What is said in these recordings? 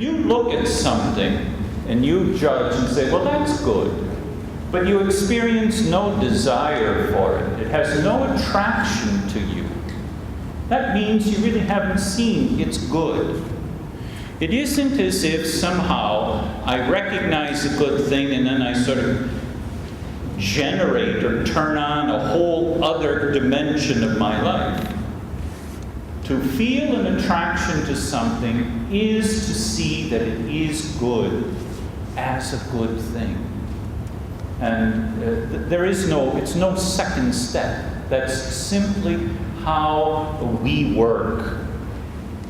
you look at something and you judge and say, well, that's good, but you experience no desire for it, it has no attraction to you, that means you really haven't seen its good. It isn't as if somehow I recognize a good thing and then I sort of generate or turn on a whole other dimension of my life. To feel an attraction to something is to see that it is good as a good thing. And it's no second step. That's simply how we work.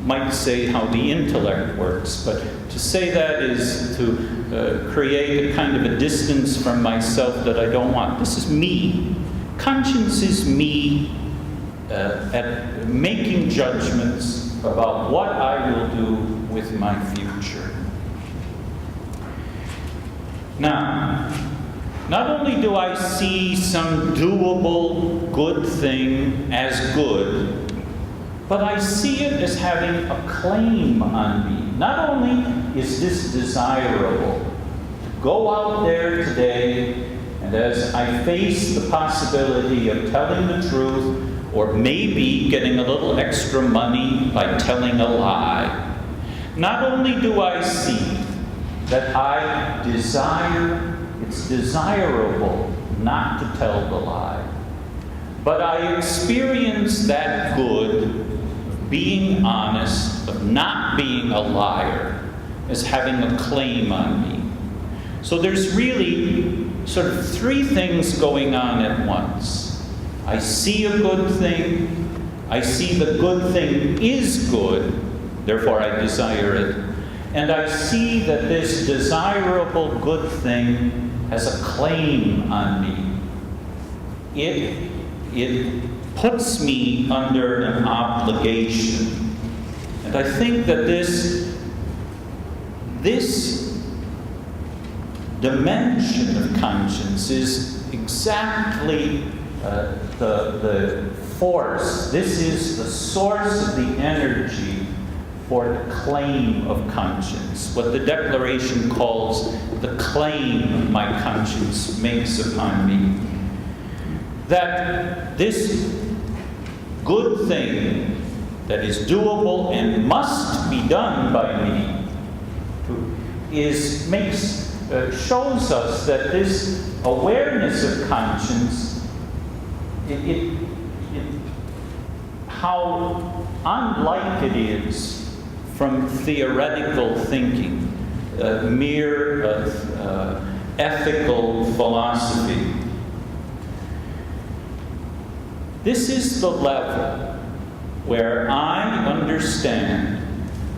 Might say how the intellect works, but to say that is to create a kind of a distance from myself that I don't want. This is me. Conscience is me at making judgments about what I will do with my future. Now, not only do I see some doable good thing as good, but I see it as having a claim on me. Not only is this desirable, to go out there today, and as I face the possibility of telling the truth, or maybe getting a little extra money by telling a lie, not only do I see that I desire, it's desirable not to tell the lie, but I experience that good of being honest, of not being a liar, as having a claim on me. So there's really sort of three things going on at once. I see a good thing, I see the good thing is good, therefore I desire it, and I see that this desirable good thing has a claim on me. It puts me under an obligation. And I think that this dimension of conscience is exactly the force. This is the source of the energy for the claim of conscience, what the Declaration calls the claim my conscience makes upon me. That this good thing that is doable and must be done by me shows us that this awareness of conscience, how unlike it is from theoretical thinking, mere ethical philosophy. This is the level where I understand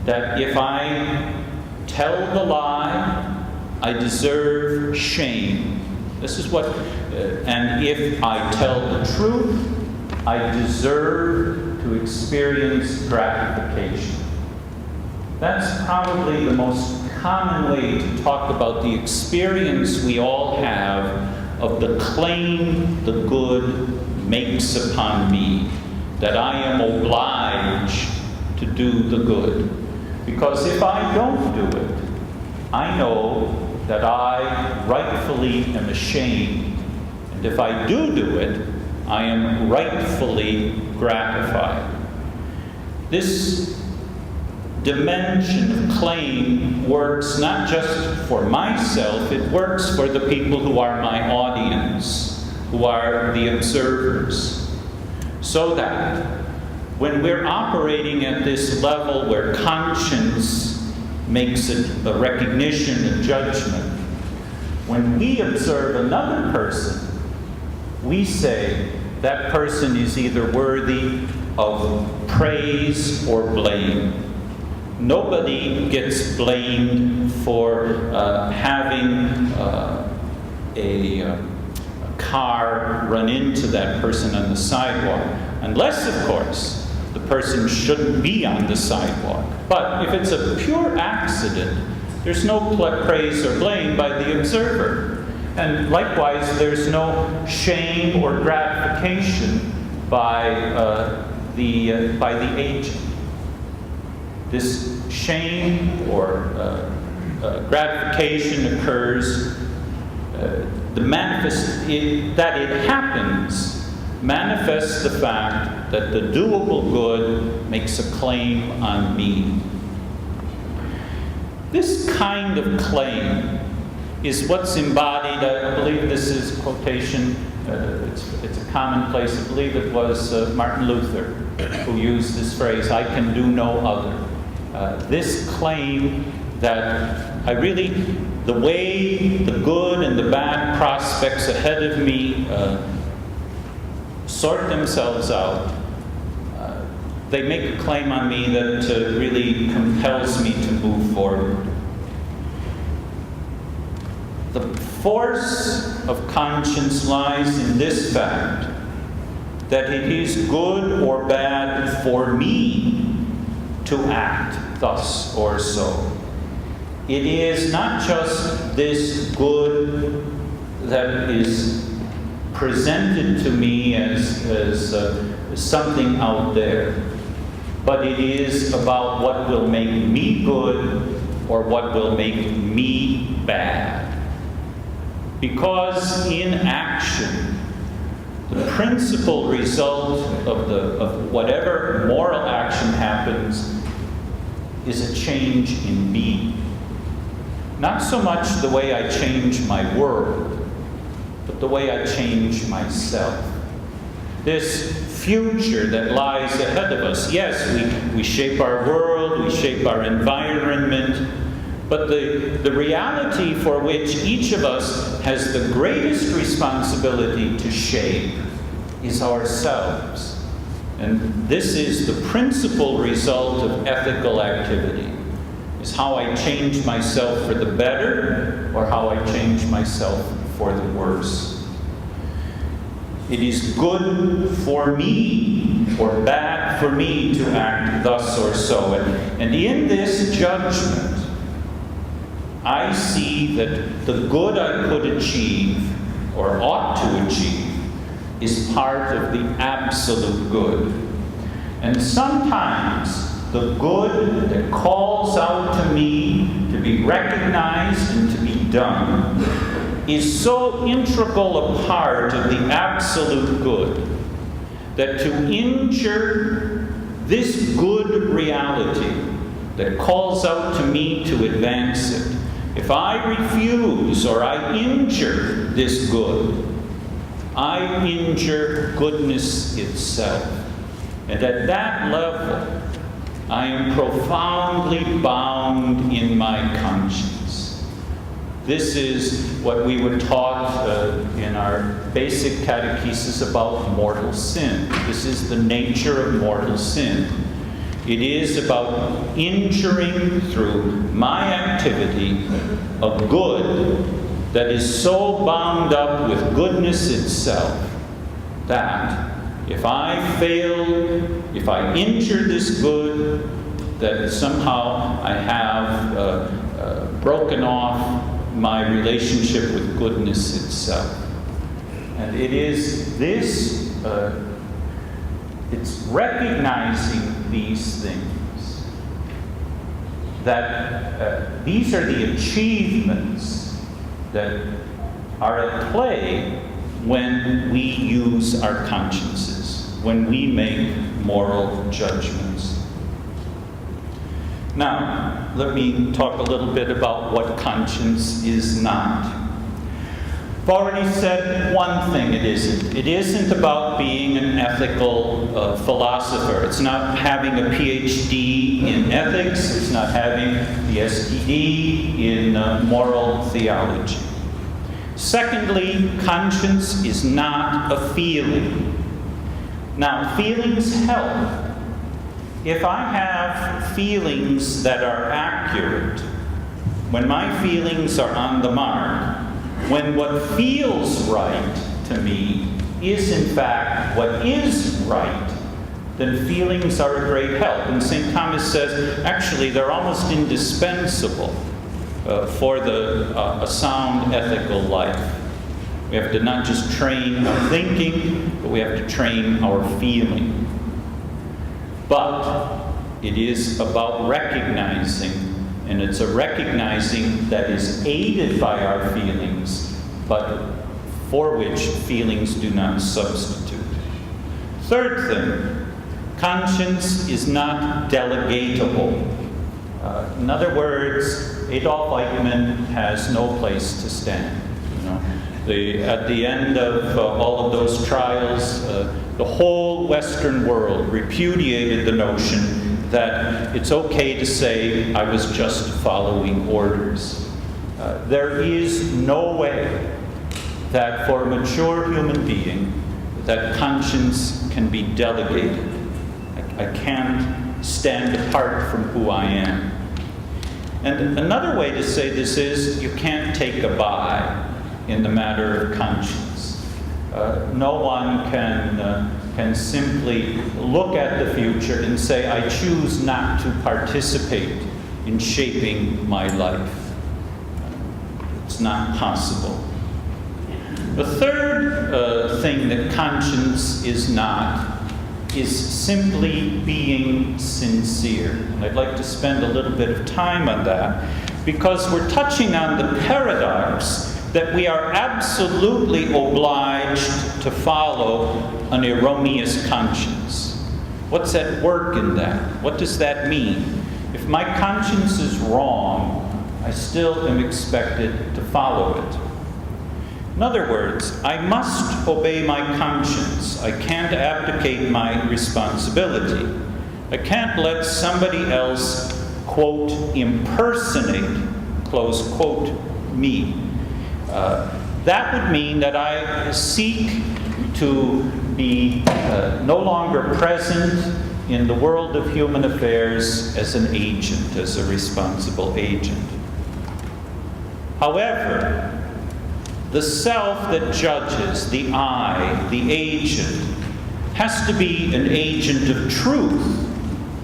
that if I tell the lie, I deserve shame. This is what, and if I tell the truth, I deserve to experience gratification. That's probably the most common way to talk about the experience we all have of the claim the good makes upon me, that I am obliged to do the good. Because if I don't do it, I know that I rightfully am ashamed. And if I do it, I am rightfully gratified. This dimension of claim works not just for myself, it works for the people who are my audience, who are the observers. So that when we're operating at this level where conscience makes it a recognition and judgment, when we observe another person, we say that person is either worthy of praise or blame. Nobody gets blamed for having a car run into that person on the sidewalk, unless, of course, the person shouldn't be on the sidewalk. But if it's a pure accident, there's no praise or blame by the observer. And likewise, there's no shame or gratification by the agent. this shame or gratification occurs, that it happens manifests the fact that the doable good makes a claim on me. This kind of claim is what's embodied, I believe this is quotation, it's a commonplace, I believe it was Martin Luther who used this phrase, I can do no other. This claim that the way the good and the bad prospects ahead of me sort themselves out, they make a claim on me that really compels me to move forward. The force of conscience lies in this fact, that it is good or bad for me to act thus or so. It is not just this good that is presented to me as something out there, but it is about what will make me good or what will make me bad. Because in action, the principal result of whatever moral action happens is a change in me. Not so much the way I change my world, but the way I change myself. This future that lies ahead of us, yes, we shape our world, we shape our environment, but the reality for which each of us has the greatest responsibility to shape is ourselves. And this is the principal result of ethical activity, is how I change myself for the better or how I change myself for the worse. It is good for me or bad for me to act thus or so. And in this judgment, I see that the good I could achieve or ought to achieve is part of the absolute good. And sometimes the good that calls out to me to be recognized and to be done is so integral a part of the absolute good that to injure this good reality that calls out to me to advance it, if I refuse or I injure this good, I injure goodness itself. And at that level, I am profoundly bound in my conscience. This is what we were taught in our basic catechesis about mortal sin. This is the nature of mortal sin. It is about injuring through my activity a good that is so bound up with goodness itself that if I fail, if I injure this good, that somehow I have broken off my relationship with goodness itself. And it is this, it's recognizing these things, that these are the achievements that are at play when we use our consciences, when we make moral judgments. Now, let me talk a little bit about what conscience is not. I've already said one thing it isn't. It isn't about being an ethical philosopher. It's not having a PhD in ethics. It's not having the STD in moral theology. Secondly, conscience is not a feeling. Now, feelings help. If I have feelings that are accurate, when my feelings are on the mark, when what feels right to me is in fact what is right, then feelings are a great help. And St. Thomas says, actually, they're almost indispensable for a sound ethical life. We have to not just train our thinking, but we have to train our feeling. But It is about recognizing, and it's a recognizing that is aided by our feelings, but for which feelings do not substitute. Third thing, conscience is not delegatable. In other words, Adolf Eichmann has no place to stand. At the end of all of those trials, the whole Western world repudiated the notion that it's okay to say, I was just following orders. There is no way that for a mature human being, that conscience can be delegated. I can't stand apart from who I am. And another way to say this is, you can't take a bye in the matter of conscience. No one can simply look at the future and say, I choose not to participate in shaping my life. It's not possible. The third thing that conscience is not is simply being sincere. And I'd like to spend a little bit of time on that, because we're touching on the paradox that we are absolutely obliged to follow an erroneous conscience. What's at work in that? What does that mean? If my conscience is wrong, I still am expected to follow it. In other words, I must obey my conscience. I can't abdicate my responsibility. I can't let somebody else, quote, impersonate, close quote, me. That would mean that I seek to be no longer present in the world of human affairs as an agent, as a responsible agent. However, the self that judges, the I, the agent, has to be an agent of truth,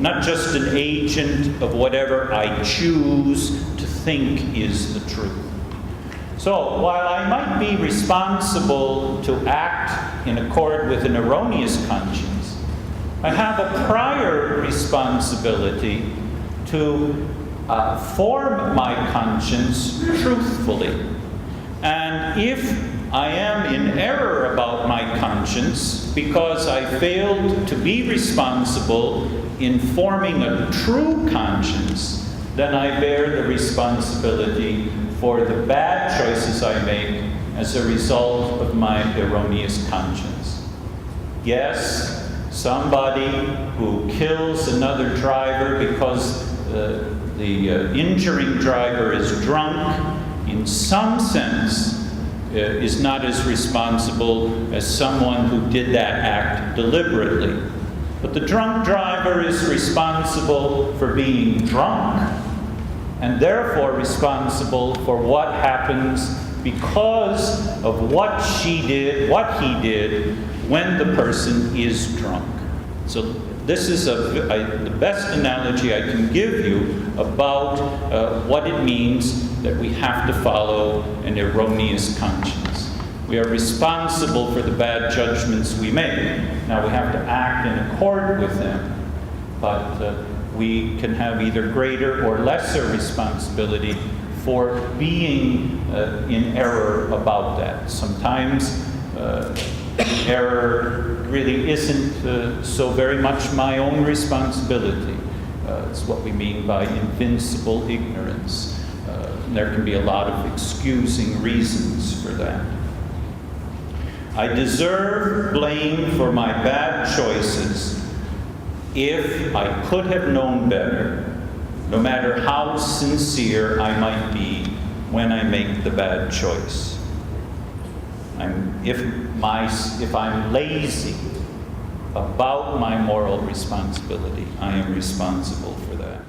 not just an agent of whatever I choose to think is the truth. So, while I might be responsible to act in accord with an erroneous conscience, I have a prior responsibility to form my conscience truthfully. And if I am in error about my conscience because I failed to be responsible in forming a true conscience, then I bear the responsibility for the bad choices I make as a result of my erroneous conscience. Yes, somebody who kills another driver because the injuring driver is drunk, in some sense, is not as responsible as someone who did that act deliberately. But the drunk driver is responsible for being drunk, and therefore responsible for what happens because of what she did, what he did, when the person is drunk. So this is the best analogy I can give you about what it means that we have to follow an erroneous conscience. We are responsible for the bad judgments we make. Now we have to act in accord with them, but we can have either greater or lesser responsibility for being in error about that. Sometimes error really isn't so very much my own responsibility. It's what we mean by invincible ignorance. There can be a lot of excusing reasons for that. I deserve blame for my bad choices if I could have known better, no matter how sincere I might be when I make the bad choice. If I'm lazy about my moral responsibility, I am responsible for that.